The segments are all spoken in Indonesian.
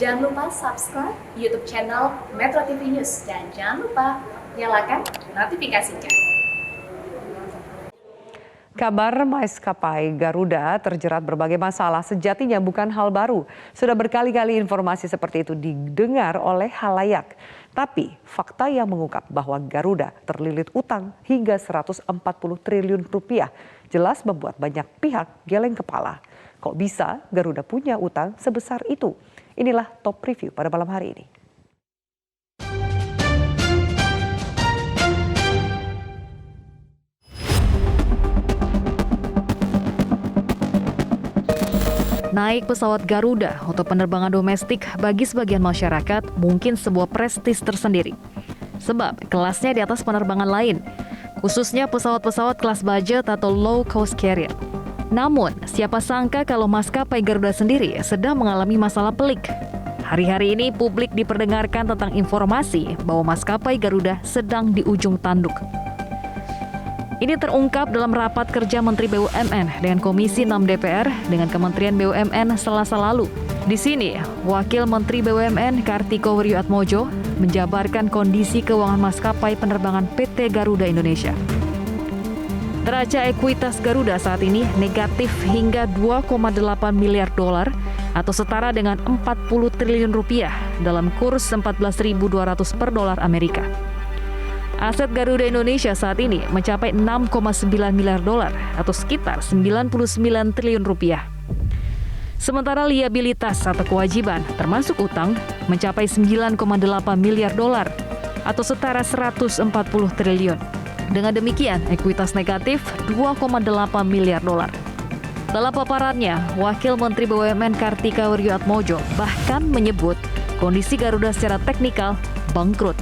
Jangan lupa subscribe YouTube channel Metro TV News dan jangan lupa nyalakan notifikasinya. Kabar maskapai Garuda terjerat berbagai masalah sejatinya bukan hal baru. Sudah berkali-kali informasi seperti itu didengar oleh khalayak. Tapi fakta yang mengungkap bahwa Garuda terlilit utang hingga 140 triliun rupiah jelas membuat banyak pihak geleng kepala. Kok bisa Garuda punya utang sebesar itu? Inilah top review pada malam hari ini. Naik pesawat Garuda untuk penerbangan domestik bagi sebagian masyarakat mungkin sebuah prestis tersendiri. Sebab kelasnya di atas penerbangan lain, khususnya pesawat-pesawat kelas budget atau low cost carrier. Namun, siapa sangka kalau maskapai Garuda sendiri sedang mengalami masalah pelik. Hari-hari ini publik diperdengarkan tentang informasi bahwa maskapai Garuda sedang di ujung tanduk. Ini terungkap dalam rapat kerja Menteri BUMN dengan Komisi 6 DPR dengan Kementerian BUMN Selasa lalu. Di sini, Wakil Menteri BUMN Kartiko Wirjoatmojo menjabarkan kondisi keuangan maskapai penerbangan PT Garuda Indonesia. Neraca ekuitas Garuda saat ini negatif hingga 2,8 miliar dolar atau setara dengan 40 triliun rupiah dalam kurs 14.200 per dolar Amerika. Aset Garuda Indonesia saat ini mencapai 6,9 miliar dolar atau sekitar 99 triliun rupiah. Sementara liabilitas atau kewajiban termasuk utang mencapai 9,8 miliar dolar atau setara 140 triliun. Dengan demikian, ekuitas negatif 2,8 miliar dolar. Dalam paparannya, Wakil Menteri BUMN Kartika Wirjoatmojo bahkan menyebut kondisi Garuda secara teknikal bangkrut.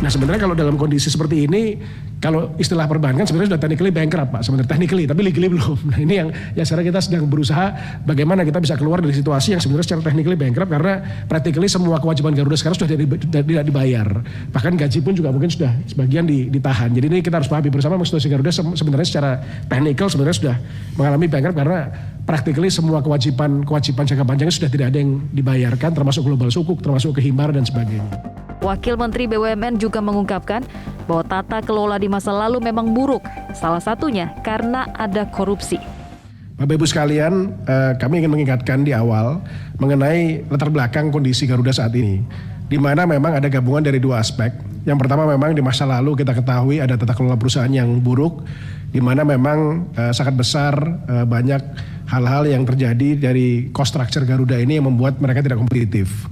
Nah sebenarnya kalau dalam kondisi seperti ini, kalau istilah perbankan sebenarnya sudah technically bankrupt Pak, sebenarnya technically, tapi legally belum. Nah ini yang sekarang kita sedang berusaha bagaimana kita bisa keluar dari situasi yang sebenarnya secara technically bankrupt karena practically semua kewajiban Garuda sekarang sudah tidak dibayar. Bahkan gaji pun juga mungkin sudah sebagian ditahan. Jadi ini kita harus pahami bersama situasi Garuda sebenarnya secara technical sebenarnya sudah mengalami bankrupt karena practically semua kewajiban jangka panjangnya sudah tidak ada yang dibayarkan termasuk global sukuk, termasuk kehimbara dan sebagainya. Wakil Menteri BUMN juga mengungkapkan bahwa tata kelola di masa lalu memang buruk, salah satunya karena ada korupsi. Bapak Ibu sekalian, kami ingin mengingatkan di awal mengenai latar belakang kondisi Garuda saat ini, di mana memang ada gabungan dari dua aspek. Yang pertama memang di masa lalu kita ketahui ada tata kelola perusahaan yang buruk, di mana memang sangat besar banyak hal-hal yang terjadi dari cost structure Garuda ini yang membuat mereka tidak kompetitif.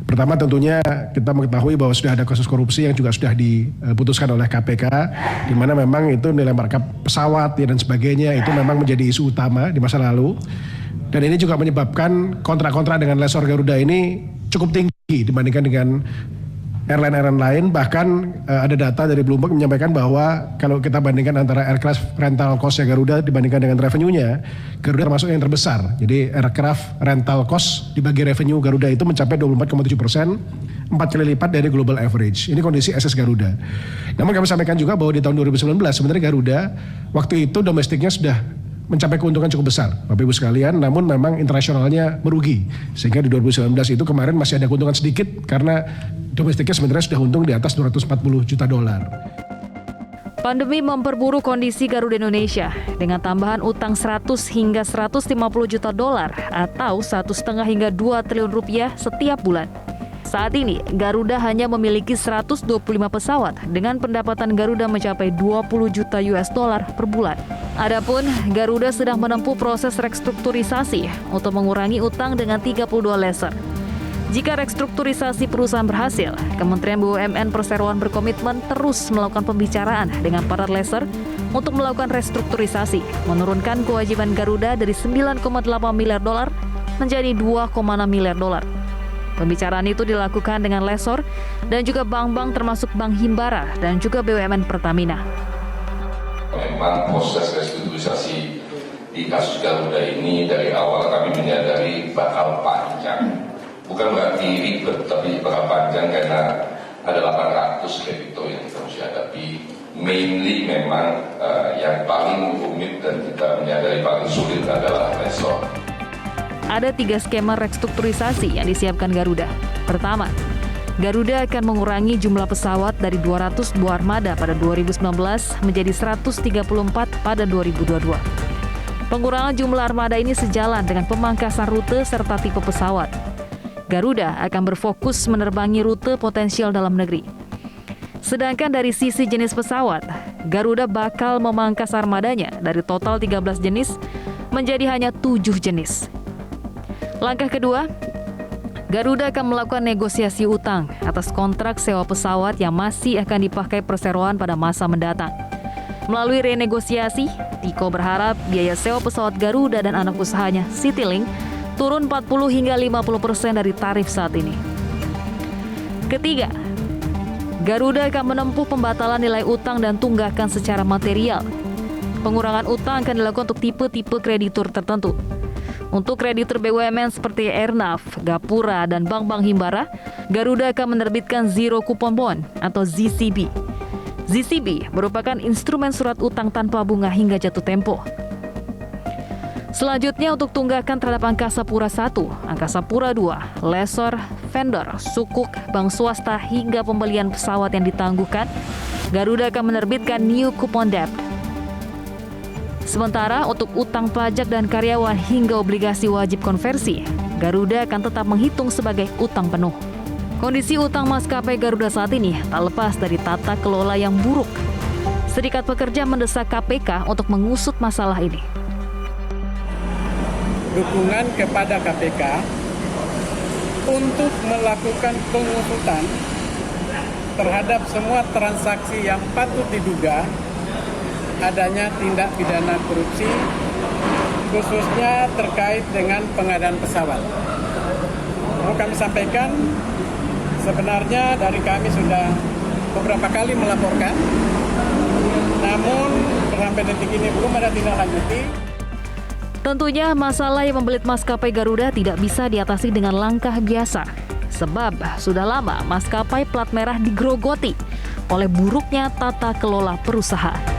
Pertama tentunya kita mengetahui bahwa sudah ada kasus korupsi yang juga sudah diputuskan oleh KPK, di mana memang itu nilai markup pesawat dan sebagainya itu memang menjadi isu utama di masa lalu. Dan ini juga menyebabkan kontrak-kontrak dengan lessor Garuda ini cukup tinggi dibandingkan dengan airline lain. Bahkan ada data dari Bloomberg menyampaikan bahwa kalau kita bandingkan antara aircraft rental cost-nya Garuda dibandingkan dengan revenue-nya, Garuda termasuk yang terbesar. Jadi aircraft rental cost dibagi revenue Garuda itu mencapai 24,7%, 4 kali lipat dari global average. Ini kondisi SS Garuda. Namun kami sampaikan juga bahwa di tahun 2019 sebenarnya Garuda waktu itu domestiknya sudah mencapai keuntungan cukup besar, Bapak Ibu sekalian, namun memang internasionalnya merugi. Sehingga di 2019 itu kemarin masih ada keuntungan sedikit karena domestiknya sebenarnya sudah untung di atas 240 juta dolar. Pandemi memperburuk kondisi Garuda Indonesia dengan tambahan utang 100 hingga 150 juta dolar atau 1,5 hingga 2 triliun rupiah setiap bulan. Saat ini, Garuda hanya memiliki 125 pesawat dengan pendapatan Garuda mencapai 20 juta US dollar per bulan. Adapun Garuda sedang menempuh proses restrukturisasi untuk mengurangi utang dengan 32 lessor. Jika restrukturisasi perusahaan berhasil, Kementerian BUMN Perseroan berkomitmen terus melakukan pembicaraan dengan para lessor untuk melakukan restrukturisasi, menurunkan kewajiban Garuda dari 9,8 miliar dolar menjadi 2,6 miliar dolar. Pembicaraan itu dilakukan dengan lessor dan juga bank-bank termasuk Bank Himbara dan juga BUMN Pertamina. Memang proses restrukturisasi di kasus Garuda ini dari awal kami menyadari bakal panjang. Bukan berarti ribet, tapi bakal panjang karena ada 800 kreditor yang kita mesti hadapi. Mainly memang yang paling rumit dan kita menyadari paling sulit adalah lessor. ada 3 skema restrukturisasi yang disiapkan Garuda. Pertama, Garuda akan mengurangi jumlah pesawat dari 200 buah armada pada 2019 menjadi 134 pada 2022. Pengurangan jumlah armada ini sejalan dengan pemangkasan rute serta tipe pesawat. Garuda akan berfokus menerbangi rute potensial dalam negeri. Sedangkan dari sisi jenis pesawat, Garuda bakal memangkas armadanya dari total 13 jenis menjadi hanya 7 jenis. Langkah kedua, Garuda akan melakukan negosiasi utang atas kontrak sewa pesawat yang masih akan dipakai perseroan pada masa mendatang. Melalui renegosiasi, Tiko berharap biaya sewa pesawat Garuda dan anak usahanya, Citylink, turun 40 hingga 50% dari tarif saat ini. Ketiga, Garuda akan menempuh pembatalan nilai utang dan tunggakan secara material. Pengurangan utang akan dilakukan untuk tipe-tipe kreditur tertentu. Untuk kreditur BUMN seperti Airnav, Gapura, dan bank-bank Himbara, Garuda akan menerbitkan Zero Coupon Bond atau ZCB. ZCB merupakan instrumen surat utang tanpa bunga hingga jatuh tempo. Selanjutnya untuk tunggakan terhadap Angkasa Pura I, Angkasa Pura II, lessor, vendor, sukuk, bank swasta hingga pembelian pesawat yang ditangguhkan, Garuda akan menerbitkan New Coupon Debt. Sementara untuk utang pajak dan karyawan hingga obligasi wajib konversi, Garuda akan tetap menghitung sebagai utang penuh. Kondisi utang maskapai Garuda saat ini tak lepas dari tata kelola yang buruk. Serikat Pekerja mendesak KPK untuk mengusut masalah ini. Dukungan kepada KPK untuk melakukan pengusutan terhadap semua transaksi yang patut diduga adanya tindak pidana korupsi, khususnya terkait dengan pengadaan pesawat. Mau kami sampaikan, sebenarnya dari kami sudah beberapa kali melaporkan, namun sampai detik ini belum ada tindak lanjuti. Tentunya masalah yang membelit maskapai Garuda tidak bisa diatasi dengan langkah biasa. Sebab sudah lama maskapai plat merah digerogoti oleh buruknya tata kelola perusahaan.